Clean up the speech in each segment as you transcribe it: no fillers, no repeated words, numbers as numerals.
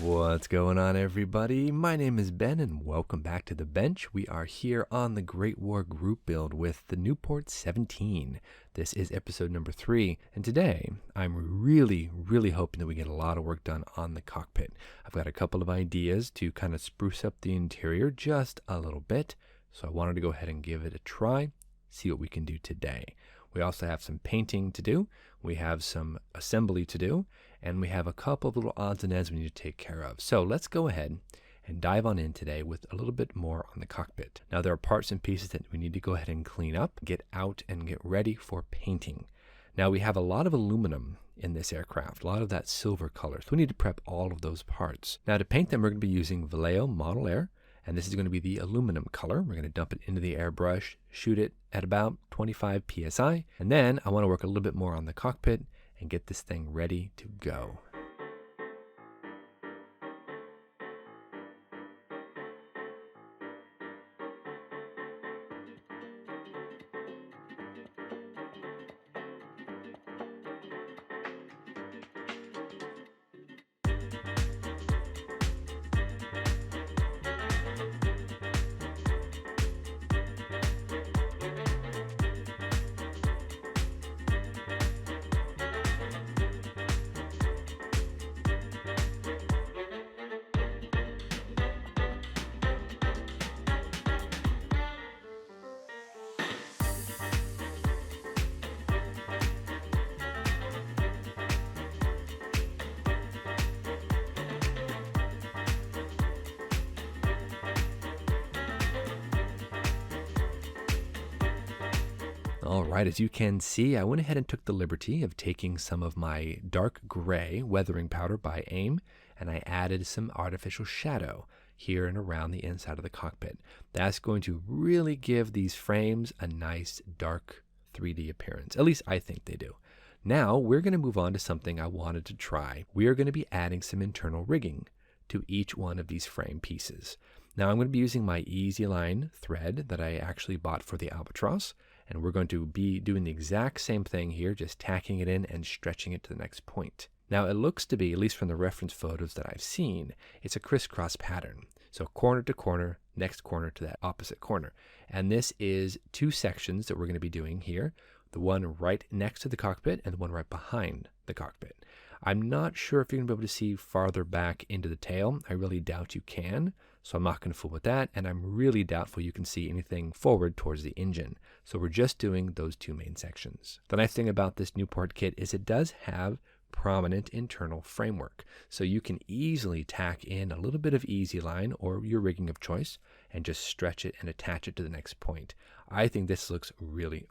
What's going on, everybody? My name is Ben, and welcome back to the bench. We are here on the Great War group build with the Nieuport 17. This is episode number 3, and today I'm really hoping that we get a lot of work done on the cockpit. I've got a couple of ideas to kind of spruce up the interior just a little bit, so I wanted to go ahead and give it a try, see what we can do today. We also have some painting to do, we have some assembly to do, and we have a couple of little odds and ends we need to take care of. So let's go ahead and dive on in today with a little bit more on the cockpit. Now there are parts and pieces that we need to go ahead and clean up, get out, and get ready for painting. Now we have a lot of aluminum in this aircraft, a lot of that silver color, so we need to prep all of those parts. Now to paint them, we're going to be using Vallejo Model Air, and this is going to be the aluminum color. We're going to dump it into the airbrush, shoot it at about 25 psi, and then I want to work a little bit more on the cockpit and get this thing ready to go. All right, as you can see, I went ahead and took the liberty of taking some of my dark gray weathering powder by AIM, and I added some artificial shadow here and around the inside of the cockpit. That's going to really give these frames a nice dark 3D appearance. At least I think they do. Now we're going to move on to something I wanted to try. We are going to be adding some internal rigging to each one of these frame pieces. Now I'm going to be using my Easy Line thread that I actually bought for the Albatross, and we're going to be doing the exact same thing here, just tacking it in and stretching it to the next point. Now it looks to be, at least from the reference photos that I've seen, it's a crisscross pattern. So corner to corner, next corner to that opposite corner. And this is 2 sections that we're going to be doing here, the one right next to the cockpit and the one right behind the cockpit. I'm not sure if you're going to be able to see farther back into the tail. I really doubt you can, so I'm not going to fool with that, and I'm really doubtful you can see anything forward towards the engine. So we're just doing those 2 main sections. The nice thing about this Nieuport kit is it does have prominent internal framework, so you can easily tack in a little bit of Easy Line or your rigging of choice and just stretch it and attach it to the next point. I think this looks really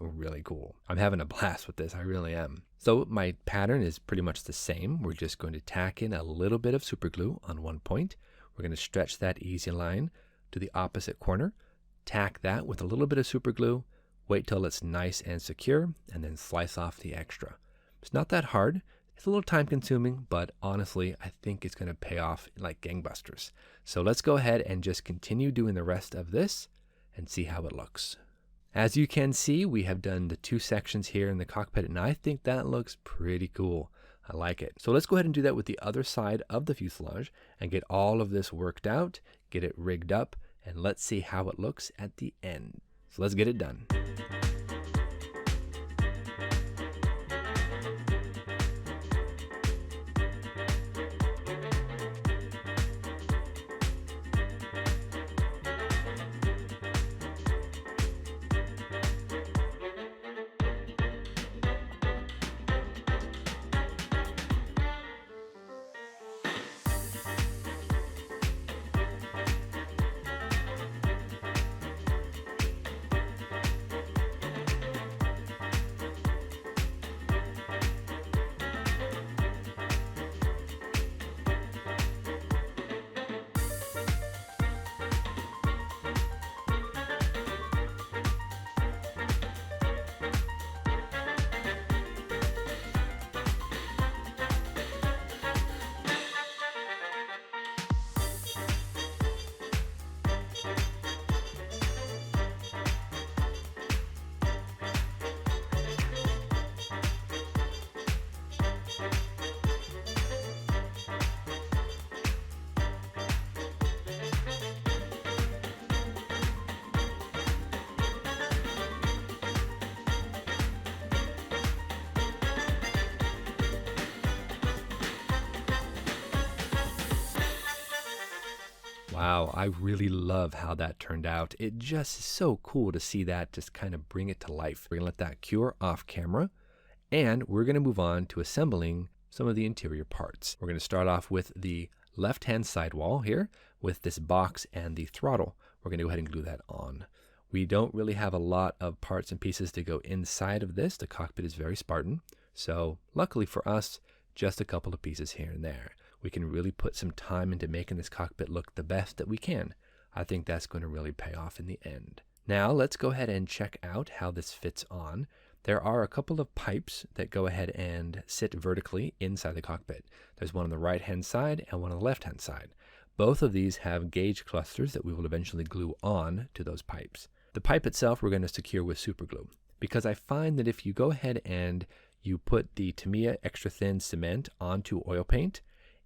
cool. I'm having a blast with this, I really am. So my pattern is pretty much the same. We're just going to tack in a little bit of super glue on one point. We're going to stretch that Easy Line to the opposite corner, tack that with a little bit of super glue, wait till it's nice and secure, and then slice off the extra. It's not that hard. It's a little time consuming, but honestly, I think it's going to pay off like gangbusters. So let's go ahead and just continue doing the rest of this and see how it looks. As you can see, we have done the 2 sections here in the cockpit, and I think that looks pretty cool. I like it. So let's go ahead and do that with the other side of the fuselage and get all of this worked out, get it rigged up, and let's see how it looks at the end. So let's get it done. Wow, I really love how that turned out. It just is so cool to see that just kind of bring it to life. We're going to let that cure off camera, and we're going to move on to assembling some of the interior parts. We're going to start off with the left-hand sidewall here with this box and the throttle. We're going to go ahead and glue that on. We don't really have a lot of parts and pieces to go inside of this. The cockpit is very Spartan, so luckily for us, just a couple of pieces here and there. We can really put some time into making this cockpit look the best that we can. I think that's going to really pay off in the end. Now let's go ahead and check out how this fits on. There are a couple of pipes that go ahead and sit vertically inside the cockpit. There's one on the right-hand side and one on the left-hand side. Both of these have gauge clusters that we will eventually glue on to those pipes. The pipe itself we're going to secure with super glue, because I find that if you go ahead and you put the Tamiya extra thin cement onto oil paint,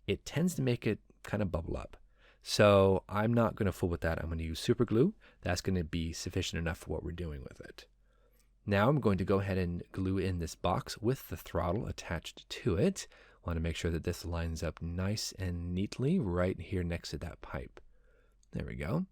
it tends to make it kind of bubble up. So I'm not going to fool with that. I'm going to use super glue. That's going to be sufficient enough for what we're doing with it. Now I'm going to go ahead and glue in this box with the throttle attached to it. I want to make sure that this lines up nice and neatly right here next to that pipe. There we go.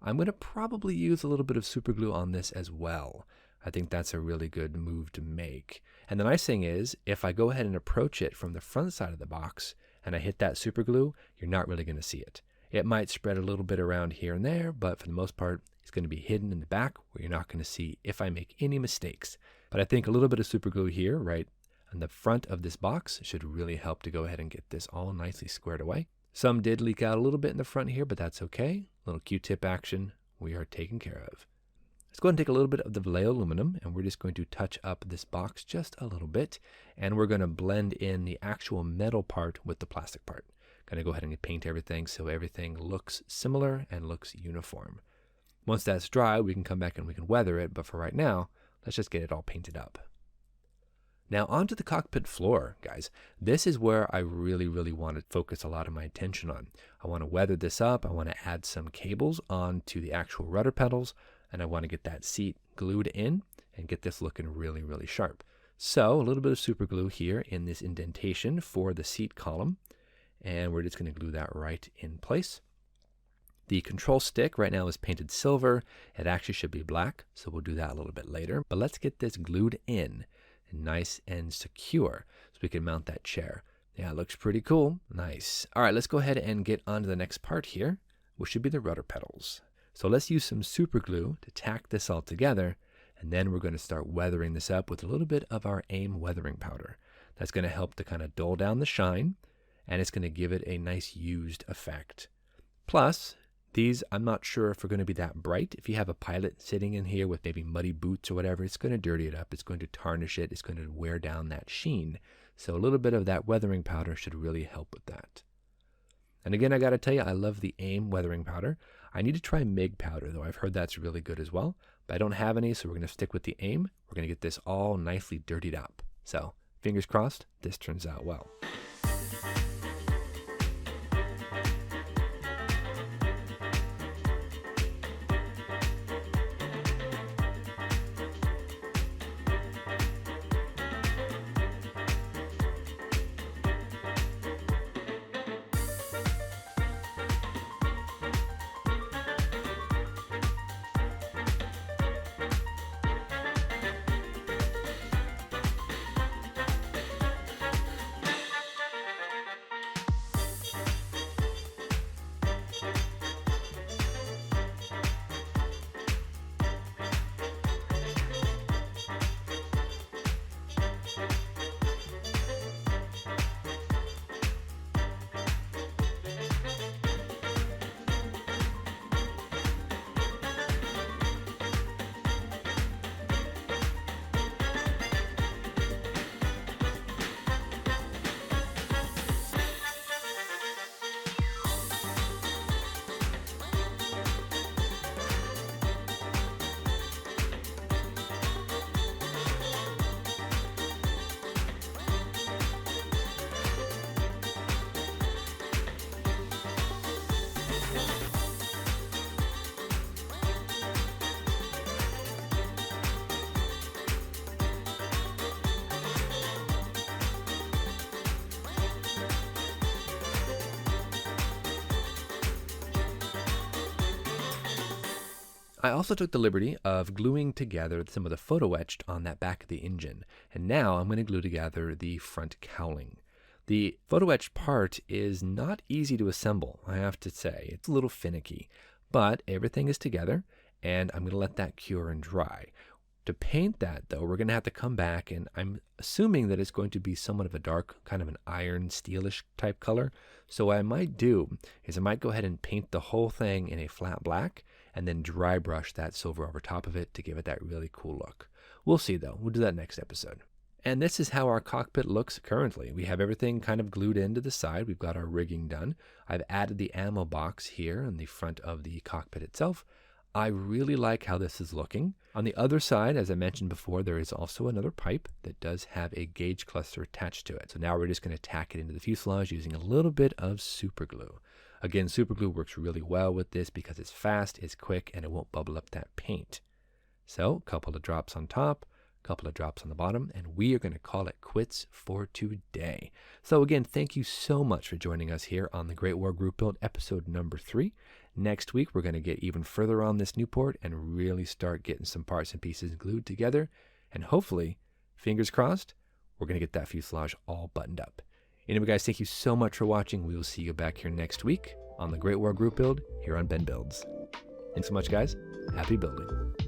I'm going to probably use a little bit of super glue on this as well. I think that's a really good move to make. And the nice thing is, if I go ahead and approach it from the front side of the box and I hit that super glue, you're not really going to see it. It might spread a little bit around here and there, but for the most part, it's going to be hidden in the back where you're not going to see if I make any mistakes. But I think a little bit of super glue here, right on the front of this box, should really help to go ahead and get this all nicely squared away. Some did leak out a little bit in the front here, but that's okay. A little Q-tip action we are taken care of. Let's go ahead and take a little bit of the Vallejo aluminum, and we're just going to touch up this box just a little bit, and we're going to blend in the actual metal part with the plastic part. Going to go ahead and paint everything so everything looks similar and looks uniform. Once that's dry, we can come back and we can weather it, but for right now, let's just get it all painted up. Now onto the cockpit floor, guys. This is where I really want to focus a lot of my attention on. I want to weather this up. I want to add some cables onto the actual rudder pedals, and I want to get that seat glued in and get this looking really sharp. So a little bit of super glue here in this indentation for the seat column, and we're just going to glue that right in place. The control stick right now is painted silver. It actually should be black, so we'll do that a little bit later. But let's get this glued in and nice and secure so we can mount that chair. Yeah, it looks pretty cool. Nice. All right, let's go ahead and get on to the next part here, which should be the rudder pedals. So let's use some super glue to tack this all together, and then we're going to start weathering this up with a little bit of our AIM weathering powder. That's going to help to kind of dull down the shine, and it's going to give it a nice used effect. Plus, these, I'm not sure if are going to be that bright. If you have a pilot sitting in here with maybe muddy boots or whatever, it's going to dirty it up. It's going to tarnish it. It's going to wear down that sheen. So a little bit of that weathering powder should really help with that. And again, I got to tell you, I love the AIM weathering powder. I need to try MIG powder, though. I've heard that's really good as well. But I don't have any, so we're going to stick with the AIM. We're going to get this all nicely dirtied up. So fingers crossed, this turns out well. I also took the liberty of gluing together some of the photo etched on that back of the engine. And now I'm going to glue together the front cowling. The photo etched part is not easy to assemble, I have to say. It's a little finicky, but everything is together and I'm going to let that cure and dry. To paint that, though, we're going to have to come back, and I'm assuming that it's going to be somewhat of a dark, kind of an iron, steelish type color. So what I might do is I might go ahead and paint the whole thing in a flat black and then dry brush that silver over top of it to give it that really cool look. We'll see, though. We'll do that next episode. And this is how our cockpit looks currently. We have everything kind of glued into the side. We've got our rigging done. I've added the ammo box here in the front of the cockpit itself. I really like how this is looking. On the other side, as I mentioned before, there is also another pipe that does have a gauge cluster attached to it. So now we're just going to tack it into the fuselage using a little bit of super glue. Again, super glue works really well with this because it's fast, it's quick, and it won't bubble up that paint. So a couple of drops on top, a couple of drops on the bottom, and we are going to call it quits for today. So again, thank you so much for joining us here on the Great War Group Build episode number 3. Next week, we're going to get even further on this Nieuport and really start getting some parts and pieces glued together. And hopefully, fingers crossed, we're going to get that fuselage all buttoned up. Anyway, guys, thank you so much for watching. We will see you back here next week on the Great War Group Build here on Ben Builds. Thanks so much, guys. Happy building.